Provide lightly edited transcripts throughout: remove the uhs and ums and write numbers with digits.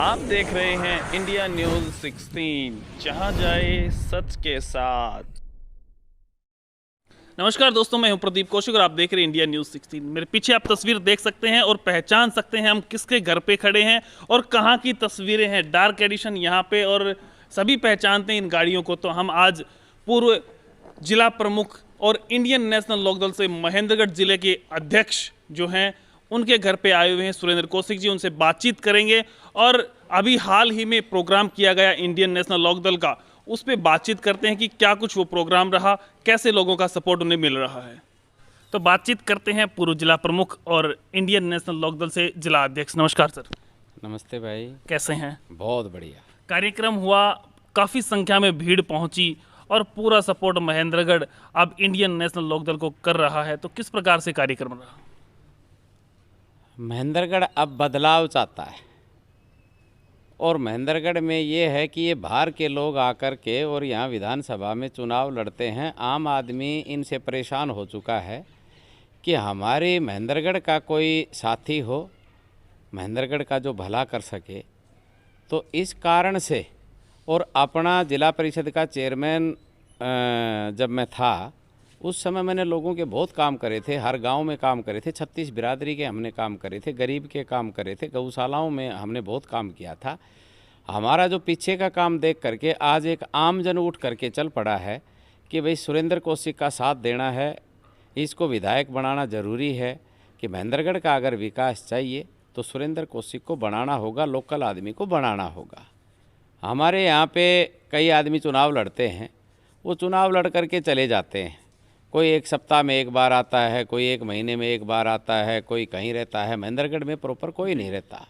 आप देख रहे हैं इंडिया न्यूज 16, जहां जाए सच के साथ। नमस्कार दोस्तों, मैं हूं प्रदीप कौशिक और आप देख रहे हैं इंडिया न्यूज 16। मेरे पीछे आप तस्वीर देख सकते हैं और पहचान सकते हैं हम किसके घर पे खड़े हैं और कहां की तस्वीरें हैं। डार्क एडिशन यहां पे और सभी पहचानते हैं इन गाड़ियों को। तो हम आज पूर्व जिला प्रमुख और इंडियन नेशनल लोकदल से महेंद्रगढ़ जिले के अध्यक्ष जो हैं उनके घर पे आए हुए हैं सुरेंद्र कौशिक जी। उनसे बातचीत करेंगे और अभी हाल ही में प्रोग्राम किया गया इंडियन नेशनल लोकदल का, उस पर बातचीत करते हैं कि क्या कुछ वो प्रोग्राम रहा, कैसे लोगों का सपोर्ट उन्हें मिल रहा है। तो बातचीत करते हैं पूर्व जिला प्रमुख और इंडियन नेशनल लोकदल से जिला अध्यक्ष। नमस्कार सर। नमस्ते भाई, कैसे हैं? बहुत बढ़िया। कार्यक्रम हुआ, काफ़ी संख्या में भीड़ पहुंची और पूरा सपोर्ट महेंद्रगढ़ अब इंडियन नेशनल लोकदल को कर रहा है। तो किस प्रकार से कार्यक्रम रहा? महेंद्रगढ़ अब बदलाव चाहता है और महेंद्रगढ़ में ये है कि ये बाहर के लोग आकर के और यहाँ विधानसभा में चुनाव लड़ते हैं। आम आदमी इनसे परेशान हो चुका है कि हमारे महेंद्रगढ़ का कोई साथी हो, महेंद्रगढ़ का जो भला कर सके। तो इस कारण से और अपना जिला परिषद का चेयरमैन जब मैं था उस समय मैंने लोगों के बहुत काम करे थे, हर गांव में काम करे थे, 36 बिरादरी के हमने काम करे थे, गरीब के काम करे थे, गौशालाओं में हमने बहुत काम किया था। हमारा जो पीछे का काम देख करके आज एक आम जन उठ करके चल पड़ा है कि भाई सुरेंद्र कौशिक का साथ देना है, इसको विधायक बनाना ज़रूरी है कि महेंद्रगढ़ का अगर विकास चाहिए तो सुरेंद्र कौशिक को बनाना होगा, लोकल आदमी को बनाना होगा। हमारे यहाँ पे कई आदमी चुनाव लड़ते हैं, वो चुनाव लड़ करके चले जाते हैं। कोई एक सप्ताह में एक बार आता है, कोई एक महीने में एक बार आता है, कोई कहीं रहता है। महेंद्रगढ़ में प्रॉपर कोई नहीं रहता।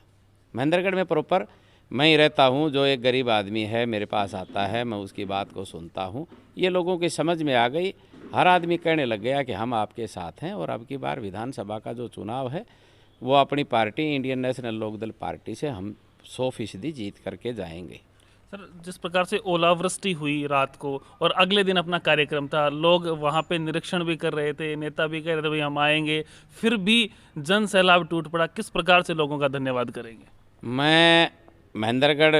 महेंद्रगढ़ में प्रॉपर मैं ही रहता हूँ। जो एक गरीब आदमी है मेरे पास आता है, मैं उसकी बात को सुनता हूँ। ये लोगों की समझ में आ गई, हर आदमी कहने लग गया कि हम आपके साथ हैं और अब की बार विधानसभा का जो चुनाव है वो अपनी party Indian National Lokdal party से हम 100% जीत करके जाएंगे। सर, जिस प्रकार से ओलावृष्टि हुई रात को और अगले दिन अपना कार्यक्रम था, लोग वहाँ पे निरीक्षण भी कर रहे थे, नेता भी कह रहे थे भाई हम आएंगे, फिर भी जन सैलाब टूट पड़ा। किस प्रकार से लोगों का धन्यवाद करेंगे? मैं महेंद्रगढ़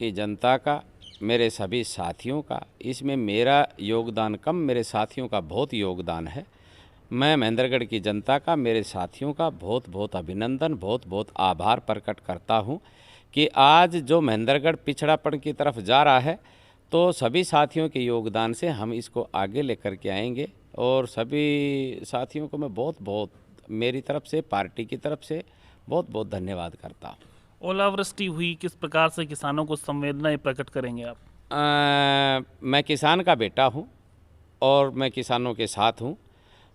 की जनता का, मेरे सभी साथियों का, इसमें मेरा योगदान कम, मेरे साथियों का बहुत योगदान है। मैं महेंद्रगढ़ की जनता का, मेरे साथियों का बहुत बहुत अभिनंदन, बहुत बहुत आभार प्रकट करता हूँ कि आज जो महेंद्रगढ़ पिछड़ापन की तरफ जा रहा है तो सभी साथियों के योगदान से हम इसको आगे लेकर के आएंगे। और सभी साथियों को मैं बहुत बहुत मेरी तरफ से, पार्टी की तरफ से बहुत बहुत धन्यवाद करता हूँ। ओलावृष्टि हुई, किस प्रकार से किसानों को संवेदनाएं प्रकट करेंगे आप? मैं किसान का बेटा हूँ और मैं किसानों के साथ हूँ।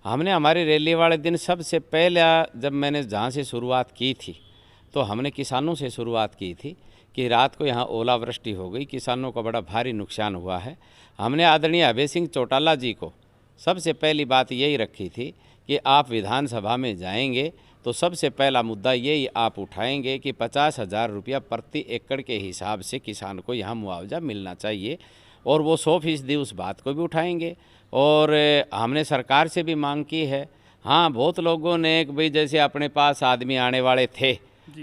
हमने हमारी रैली वाले दिन सबसे पहले जब मैंने जहाँ से शुरुआत की थी तो हमने किसानों से शुरुआत की थी कि रात को यहाँ ओलावृष्टि हो गई, किसानों का बड़ा भारी नुकसान हुआ है। हमने आदरणीय अभय सिंह चौटाला जी को सबसे पहली बात यही रखी थी कि आप विधानसभा में जाएंगे तो सबसे पहला मुद्दा यही आप उठाएंगे कि 50,000 रुपया प्रति एकड़ के हिसाब से किसान को यहाँ मुआवजा मिलना चाहिए और वो 100% उस बात को भी उठाएंगे। और हमने सरकार से भी मांग की है। हाँ, बहुत लोगों ने भाई जैसे अपने पास आदमी आने वाले थे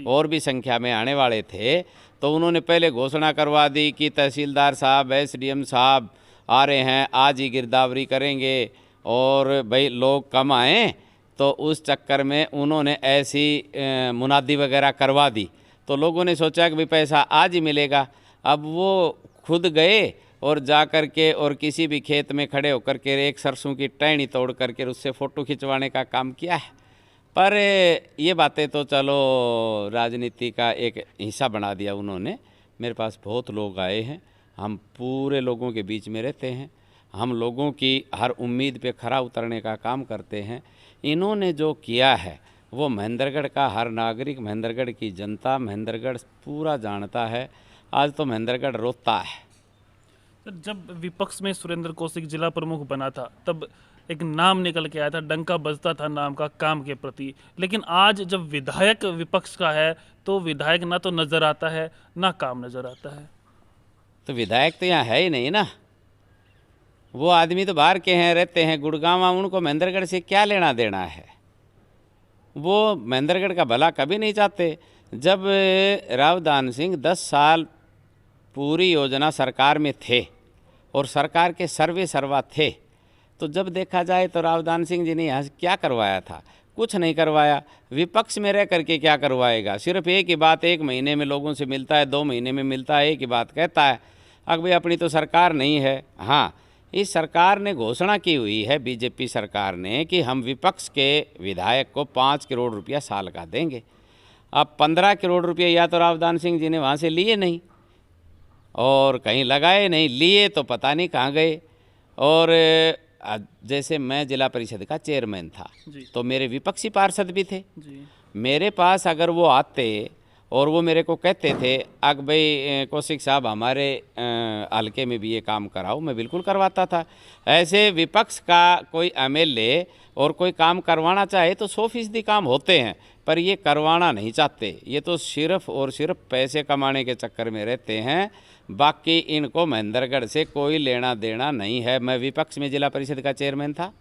और भी संख्या में आने वाले थे तो उन्होंने पहले घोषणा करवा दी कि तहसीलदार साहब, एसडीएम साहब आ रहे हैं, आज ही गिरदावरी करेंगे और भाई लोग कम आएँ। तो उस चक्कर में उन्होंने ऐसी मुनादी वगैरह करवा दी तो लोगों ने सोचा कि भाई पैसा आज ही मिलेगा। अब वो खुद गए और जा कर के और किसी भी खेत में खड़े होकर के एक सरसों की टहनी तोड़ करके उससे फ़ोटो खिंचवाने का काम किया है। पर ये बातें तो चलो राजनीति का एक हिस्सा बना दिया उन्होंने। मेरे पास बहुत लोग आए हैं, हम पूरे लोगों के बीच में रहते हैं, हम लोगों की हर उम्मीद पे खरा उतरने का काम करते हैं। इन्होंने जो किया है वो महेंद्रगढ़ का हर नागरिक, महेंद्रगढ़ की जनता, महेंद्रगढ़ पूरा जानता है। आज तो महेंद्रगढ़ रोता है। सर, जब विपक्ष में सुरेंद्र कौशिक जिला प्रमुख बना था तब एक नाम निकल के आया था, डंका बजता था नाम का काम के प्रति। लेकिन आज जब विधायक विपक्ष का है तो विधायक ना तो नज़र आता है ना काम नज़र आता है। तो विधायक तो यहाँ है ही नहीं ना, वो आदमी तो बाहर के हैं, रहते हैं गुड़गांव। उनको महेंद्रगढ़ से क्या लेना देना है? वो महेंद्रगढ़ का भला कभी नहीं चाहते। जब रावदान सिंह 10 साल पूरी योजना सरकार में थे और सरकार के सर्वे सर्वा थे, तो जब देखा जाए तो रावदान सिंह जी ने यहाँ से क्या करवाया था? कुछ नहीं करवाया। विपक्ष में रह करके क्या करवाएगा? सिर्फ एक ही बात 1 महीने में लोगों से मिलता है, 2 महीने में मिलता है, एक ही बात कहता है। अब भाई अपनी तो सरकार नहीं है। हाँ, इस सरकार ने घोषणा की हुई है, बीजेपी सरकार ने, कि हम विपक्ष के विधायक को 5 करोड़ रुपया साल का देंगे। अब 15 करोड़ रुपये या तो रावदान सिंह जी ने वहाँ से लिए नहीं और कहीं लगाए नहीं, लिए तो पता नहीं कहाँ गए। और जैसे मैं जिला परिषद का चेयरमैन था तो मेरे विपक्षी पार्षद भी थे जी। मेरे पास अगर वो आते और वो मेरे को कहते थे अग भाई कौशिक साहब हमारे हल्के में भी ये काम कराओ, मैं बिल्कुल करवाता था। ऐसे विपक्ष का कोई एमएलए और कोई काम करवाना चाहे तो 100% काम होते हैं, पर ये करवाना नहीं चाहते। ये तो सिर्फ और सिर्फ पैसे कमाने के चक्कर में रहते हैं। बाकी इनको महेंद्रगढ़ से कोई लेना देना नहीं है। मैं विपक्ष में जिला परिषद का चेयरमैन था।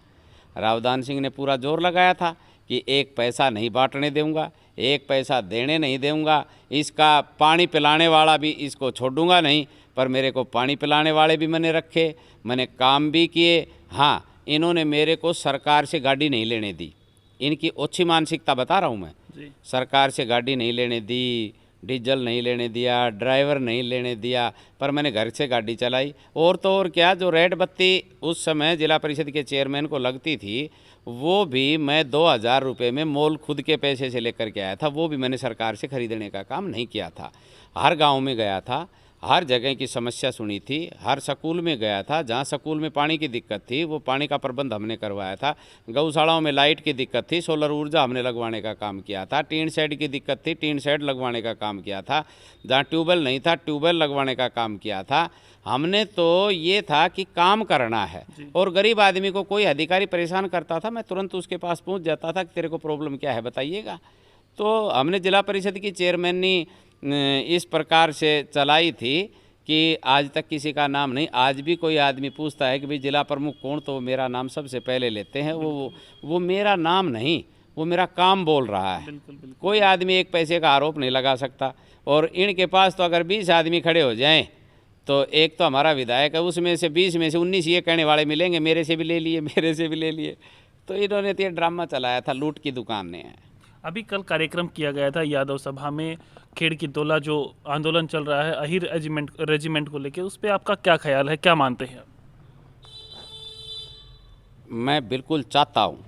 रावदान सिंह ने पूरा जोर लगाया था कि 1 पैसा नहीं बांटने दूंगा, 1 पैसा देने नहीं दूंगा, इसका पानी पिलाने वाला भी इसको छोड़ूंगा नहीं। पर मेरे को पानी पिलाने वाले भी मैंने रखे, मैंने काम भी किए। हाँ, इन्होंने मेरे को सरकार से गाड़ी नहीं लेने दी। इनकी ओछी मानसिकता बता रहा हूँ मैं जी। सरकार से गाड़ी नहीं लेने दी, डीजल नहीं लेने दिया, ड्राइवर नहीं लेने दिया, पर मैंने घर से गाड़ी चलाई। और तो और क्या, जो रेड बत्ती उस समय जिला परिषद के चेयरमैन को लगती थी वो भी मैं 2000 रुपये में मोल खुद के पैसे से लेकर के आया था। वो भी मैंने सरकार से खरीदने का काम नहीं किया था। हर गांव में गया था, हर जगह की समस्या सुनी थी, हर स्कूल में गया था। जहाँ स्कूल में पानी की दिक्कत थी वो पानी का प्रबंध हमने करवाया था। गौशालाओं में लाइट की दिक्कत थी, सोलर ऊर्जा हमने लगवाने का काम किया था। टीन शेड की दिक्कत थी, टीन शेड लगवाने का काम किया था। जहाँ ट्यूबवेल नहीं था, ट्यूबवेल लगवाने का काम किया था हमने। तो ये था कि काम करना है। और गरीब आदमी को कोई अधिकारी परेशान करता था, मैं तुरंत उसके पास पहुँच जाता था कि तेरे को प्रॉब्लम क्या है बताइएगा। तो हमने जिला परिषद की चेयरमैनी इस प्रकार से चलाई थी कि आज तक किसी का नाम नहीं। आज भी कोई आदमी पूछता है कि भाई जिला प्रमुख कौन, तो मेरा नाम सबसे पहले लेते हैं। वो मेरा नाम नहीं, वो मेरा काम बोल रहा है। बिल्कुल। कोई आदमी 1 पैसे का आरोप नहीं लगा सकता। और इनके पास तो अगर 20 आदमी खड़े हो जाएं तो एक तो हमारा विधायक है, उसमें से 20 में से 19 ये कहने वाले मिलेंगे मेरे से भी ले लिए, मेरे से भी ले लिए। तो इन्होंने तो ये ड्रामा चलाया था, लूट की दुकान ने। अभी कल कार्यक्रम किया गया था यादव सभा में, खेड़ की तोला जो आंदोलन चल रहा है अहिर रेजिमेंट को लेकर, उस पर आपका क्या ख्याल है, क्या मानते हैं? मैं बिल्कुल चाहता हूँ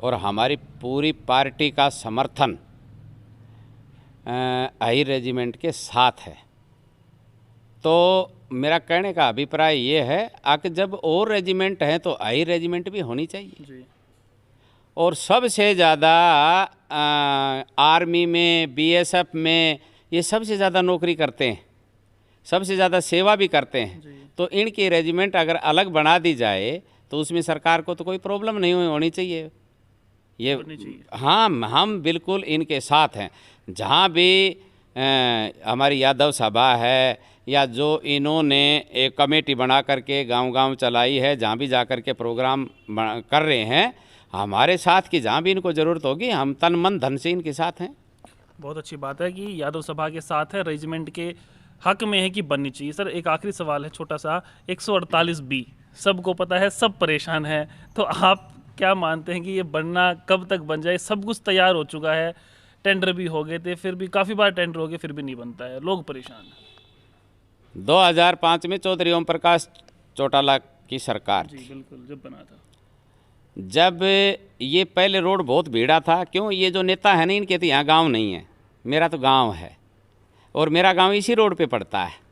और हमारी पूरी पार्टी का समर्थन अहिर रेजिमेंट के साथ है। तो मेरा कहने का अभिप्राय ये है कि जब और रेजिमेंट हैं तो अहिर रेजिमेंट भी होनी चाहिए जी। और सबसे ज़्यादा आर्मी में, बीएसएफ में ये सबसे ज़्यादा नौकरी करते हैं, सबसे ज़्यादा सेवा भी करते हैं। तो इनकी रेजिमेंट अगर अलग बना दी जाए तो उसमें सरकार को तो कोई प्रॉब्लम नहीं होनी चाहिए। ये हाँ, हम बिल्कुल इनके साथ हैं। जहाँ भी हमारी यादव सभा है या जो इन्होंने एक कमेटी बना करके गांव-गांव चलाई है, जहाँ भी जा कर के प्रोग्राम कर रहे हैं, हमारे साथ की जहाँ भी इनको ज़रूरत होगी हम तन मन धन से इनके साथ हैं। बहुत अच्छी बात है कि यादव सभा के साथ है, रेजिमेंट के हक में है कि बननी चाहिए। सर एक आखिरी सवाल है छोटा सा, 148B सबको पता है, सब परेशान है, तो आप क्या मानते हैं कि ये बनना कब तक बन जाए? सब कुछ तैयार हो चुका है, टेंडर भी हो गए थे, फिर भी काफ़ी बार टेंडर हो गए फिर भी नहीं बनता है, लोग परेशान हैं। 2005 में चौधरी ओम प्रकाश चौटाला की सरकार जी, बिल्कुल, जब बना था, जब ये पहले रोड बहुत भीड़ा था। क्यों, ये जो नेता है ना इनके तो यहाँ गांव नहीं है, मेरा तो गांव है और मेरा गांव इसी रोड पे पड़ता है।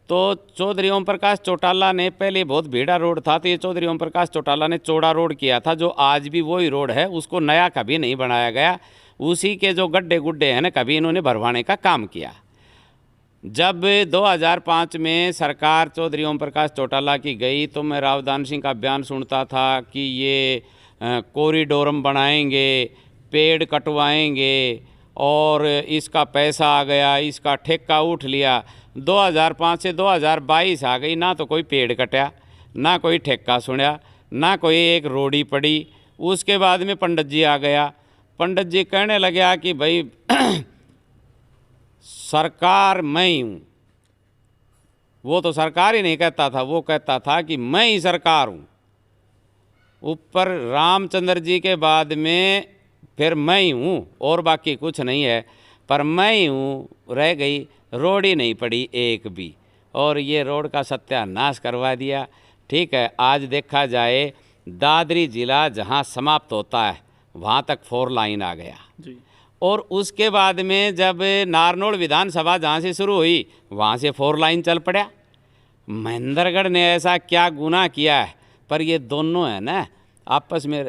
तो चौधरी ओम प्रकाश चौटाला ने, पहले बहुत भीड़ा रोड था तो ये चौधरी ओम प्रकाश चौटाला ने चौड़ा रोड किया था, जो आज भी वही रोड है, उसको नया कभी नहीं बनाया गया। उसी के जो गड्ढे गुड्ढे हैं ना, कभी इन्होंने भरवाने का काम किया। जब 2005 में सरकार चौधरी ओम प्रकाश चौटाला की गई तो मैं रावदान सिंह का बयान सुनता था कि ये कॉरिडोरम बनाएंगे, पेड़ कटवाएंगे और इसका पैसा आ गया, इसका ठेका उठ लिया। 2005 से 2022 आ गई, ना तो कोई पेड़ कटा, ना कोई ठेका सुना, ना कोई एक रोड़ी पड़ी। उसके बाद में पंडित जी आ गया। पंडित जी कहने लगे कि भाई सरकार मैं ही हूँ। वो तो सरकार ही नहीं कहता था, वो कहता था कि मैं ही सरकार हूँ। ऊपर रामचंद्र जी के बाद में फिर मैं ही हूँ और बाकी कुछ नहीं है, पर मैं ही हूँ रह गई, रोड ही नहीं पड़ी एक भी, और ये रोड का सत्यानाश करवा दिया। ठीक है, आज देखा जाए दादरी जिला जहाँ समाप्त होता है वहाँ तक 4 लाइन आ गया जी। और उसके बाद में जब नारनौल विधानसभा जहाँ से शुरू हुई वहाँ से 4 लाइन चल पड़ा। महेंद्रगढ़ ने ऐसा क्या गुनाह किया है, पर ये दोनों है ना आपस में।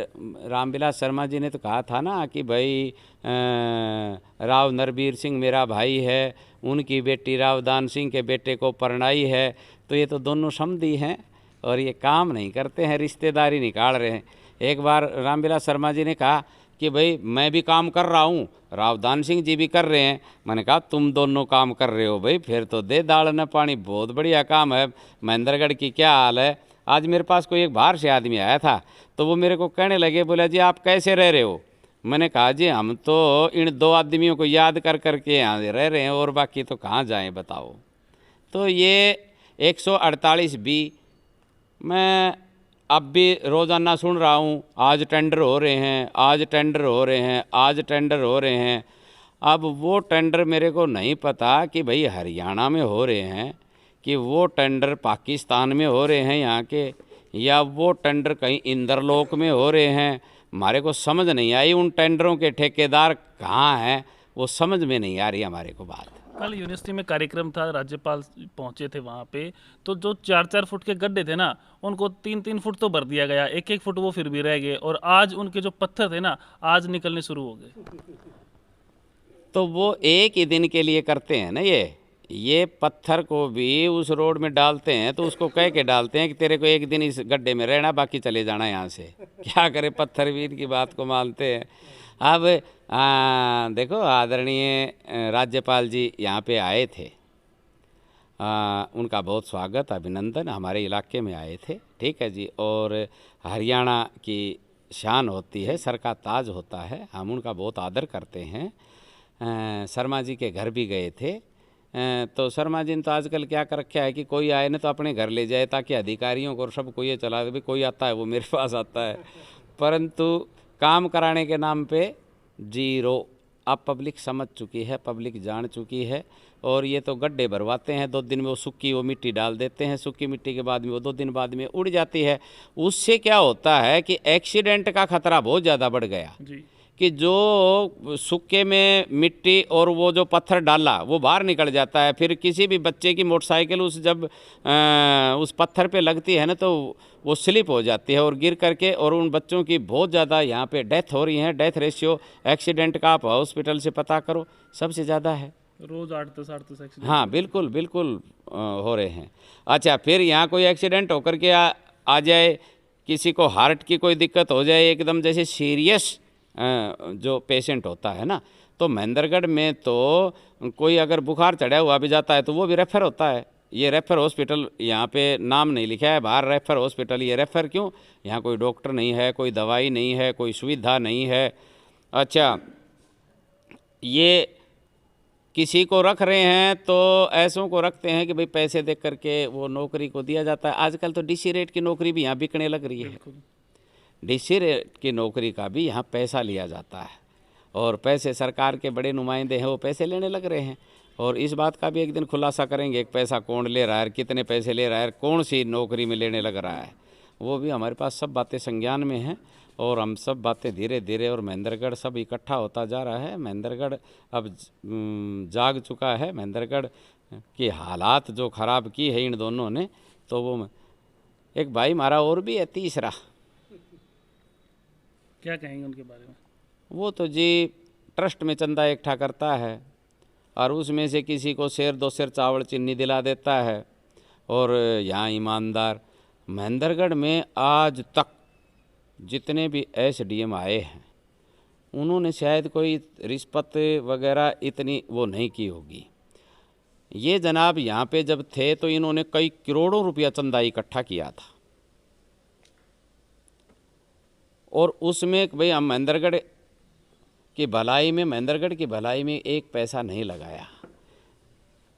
रामविलास शर्मा जी ने तो कहा था ना कि भाई राव नरबीर सिंह मेरा भाई है, उनकी बेटी राव दान सिंह के बेटे को परणाई है, तो ये तो दोनों समधी हैं और ये काम नहीं करते हैं, रिश्तेदारी निकाल रहे हैं। एक बार रामविलास शर्मा जी ने कहा कि भाई मैं भी काम कर रहा हूँ, रावदान सिंह जी भी कर रहे हैं। मैंने कहा तुम दोनों काम कर रहे हो भाई, फिर तो दे दाल न पानी, बहुत बढ़िया काम है। महेंद्रगढ़ की क्या हाल है। आज मेरे पास कोई एक बाहर से आदमी आया था, तो वो मेरे को कहने लगे, बोला जी आप कैसे रह रहे हो। मैंने कहा जी हम तो इन 2 आदमियों को याद कर करके यहाँ रह रहे हैं और बाकी तो कहाँ जाएं बताओ। तो ये 148B मैं अब भी रोज़ाना सुन रहा हूँ, आज टेंडर हो रहे हैं, आज टेंडर हो रहे हैं, आज टेंडर हो रहे हैं। अब वो टेंडर मेरे को नहीं पता कि भाई हरियाणा में हो रहे हैं कि वो टेंडर पाकिस्तान में हो रहे हैं यहाँ के, या वो टेंडर कहीं इंद्रलोक में हो रहे हैं। हमारे को समझ नहीं आई, उन टेंडरों के ठेकेदार कहाँ हैं वो समझ में नहीं आ रही हमारे को बात। कल यूनिवर्सिटी में कार्यक्रम था, राज्यपाल पहुंचे थे वहाँ पे, तो जो 4-4 फुट के गड्ढे थे ना उनको 3-3 फुट तो भर दिया गया, 1-1 फुट वो फिर भी रह गए, और आज उनके जो पत्थर थे ना आज निकलने शुरू हो गए। तो वो एक ही दिन के लिए करते हैं ना, ये पत्थर को भी उस रोड में डालते हैं तो उसको कह के डालते हैं कि तेरे को एक दिन इस गड्ढे में रहना, बाकी चले जाना यहाँ से। क्या करे, पत्थर भी इनकी बात को मानते हैं। अब देखो आदरणीय राज्यपाल जी यहाँ पे आए थे, उनका बहुत स्वागत अभिनंदन, हमारे इलाके में आए थे। ठीक है जी, और हरियाणा की शान होती है, सर का ताज होता है, हम उनका बहुत आदर करते हैं। शर्मा जी के घर भी गए थे, तो शर्मा जी ने तो आजकल क्या कर रखा है कि कोई आए ना तो अपने घर ले जाए, ताकि अधिकारियों को सबको ये चला दे, कोई आता है वो मेरे पास आता है, परंतु काम कराने के नाम पे जीरो। अब पब्लिक समझ चुकी है, पब्लिक जान चुकी है, और ये तो गड्ढे भरवाते हैं, 2 दिन में वो सूखी वो मिट्टी डाल देते हैं, सूखी मिट्टी के बाद में वो 2 दिन बाद में उड़ जाती है। उससे क्या होता है कि एक्सीडेंट का खतरा बहुत ज़्यादा बढ़ गया जी। कि जो सूखे में मिट्टी और वो जो पत्थर डाला वो बाहर निकल जाता है, फिर किसी भी बच्चे की मोटरसाइकिल जब उस पत्थर पे लगती है ना तो वो स्लिप हो जाती है और गिर करके, और उन बच्चों की बहुत ज़्यादा यहाँ पे डेथ हो रही है। डेथ रेशियो एक्सीडेंट का आप हॉस्पिटल से पता करो सबसे ज़्यादा है, रोज 8-10 एक्सीडेंट। हाँ बिल्कुल बिल्कुल हो रहे हैं। अच्छा, फिर यहाँ कोई एक्सीडेंट होकर के आ जाए, किसी को हार्ट की कोई दिक्कत हो जाए एकदम जैसे सीरियस जो पेशेंट होता है ना, तो महेंद्रगढ़ में तो कोई अगर बुखार चढ़ा हुआ भी जाता है तो वो भी रेफर होता है। ये रेफर हॉस्पिटल यहाँ पे नाम नहीं लिखा है बाहर, रेफर हॉस्पिटल। ये रेफर क्यों? यहाँ कोई डॉक्टर नहीं है, कोई दवाई नहीं है, कोई सुविधा नहीं है। अच्छा, ये किसी को रख रहे हैं तो ऐसों को रखते हैं कि भाई पैसे दे करके वो नौकरी को दिया जाता है। आजकल तो डीसी रेट की नौकरी भी यहाँ बिकने लग रही है। डीसी रेट की नौकरी का भी यहाँ पैसा लिया जाता है, और पैसे सरकार के बड़े नुमाइंदे हैं वो पैसे लेने लग रहे हैं। और इस बात का भी एक दिन खुलासा करेंगे, एक पैसा कौन ले रहा है, कितने पैसे ले रहा है, कौन सी नौकरी में लेने लग रहा है, वो भी हमारे पास सब बातें संज्ञान में हैं। और हम सब बातें धीरे धीरे, और महेंद्रगढ़ सब इकट्ठा होता जा रहा है। महेंद्रगढ़ अब जाग चुका है। महेंद्रगढ़ की हालात जो ख़राब की है इन दोनों ने, तो वो एक भाई हमारा और भी है तीसरा, क्या कहेंगे उनके बारे में? वो तो जी ट्रस्ट में चंदा इकट्ठा करता है और उसमें से किसी को 1.5-2 सेर चावल चीनी दिला देता है। और यहाँ ईमानदार महेंद्रगढ़ में आज तक जितने भी एसडीएम आए हैं उन्होंने शायद कोई रिश्वत वगैरह इतनी वो नहीं की होगी। ये जनाब यहाँ पे जब थे तो इन्होंने कई करोड़ों रुपया चंदा इकट्ठा किया था, और उसमें भाई हम महेंद्रगढ़ कि भलाई में, महेंद्रगढ़ की भलाई में एक पैसा नहीं लगाया।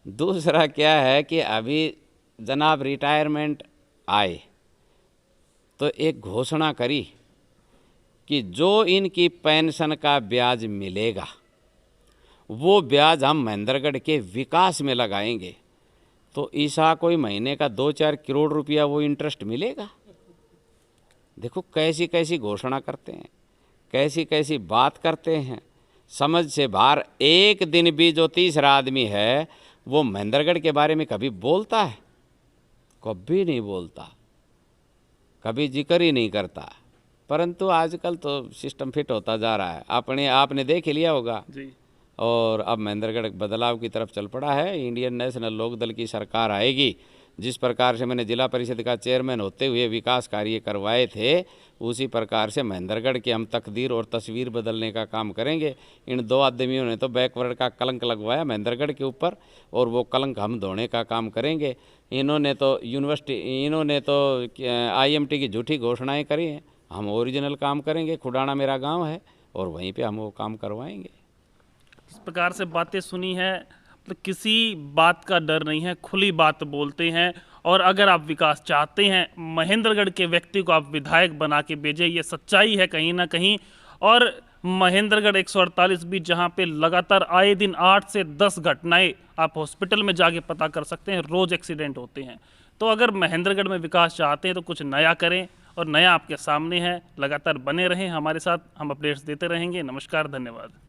दूसरा क्या है कि अभी जनाब रिटायरमेंट आए तो एक घोषणा करी कि जो इनकी पेंशन का ब्याज मिलेगा वो ब्याज हम महेंद्रगढ़ के विकास में लगाएंगे। तो ईसा कोई महीने का 2-4 करोड़ रुपया वो इंटरेस्ट मिलेगा। देखो कैसी कैसी घोषणा करते हैं, कैसी कैसी बात करते हैं, समझ से बाहर। एक दिन भी जो तीसरा आदमी है वो महेंद्रगढ़ के बारे में कभी बोलता है? कभी नहीं बोलता, कभी जिक्र ही नहीं करता। परंतु आजकल तो सिस्टम फिट होता जा रहा है, आपने देख ही लिया होगा जी। और अब महेंद्रगढ़ बदलाव की तरफ चल पड़ा है। इंडियन नेशनल लोकदल की सरकार आएगी। जिस प्रकार से मैंने जिला परिषद का चेयरमैन होते हुए विकास कार्य करवाए थे, उसी प्रकार से महेंद्रगढ़ की हम तकदीर और तस्वीर बदलने का काम करेंगे। इन 2 आदमियों ने तो बैकवर्ड का कलंक लगवाया महेंद्रगढ़ के ऊपर, और वो कलंक हम धोने का काम करेंगे। इन्होंने तो IMT की झूठी घोषणाएँ करी हैं। हम ओरिजिनल काम करेंगे। खुडाना मेरा गाँव है और वहीं पर हम वो काम करवाएंगे। इस प्रकार से बातें सुनी है, मतलब किसी बात का डर नहीं है, खुली बात बोलते हैं। और अगर आप विकास चाहते हैं, महेंद्रगढ़ के व्यक्ति को आप विधायक बना के भेजें, ये सच्चाई है कहीं ना कहीं। और महेंद्रगढ़ 148 भी जहां पे लगातार आए दिन 8 से 10 घटनाएं, आप हॉस्पिटल में जाके पता कर सकते हैं, रोज एक्सीडेंट होते हैं। तो अगर महेंद्रगढ़ में विकास चाहते हैं तो कुछ नया करें, और नया आपके सामने है। लगातार बने रहें हमारे साथ, हम अपडेट्स देते रहेंगे। नमस्कार, धन्यवाद।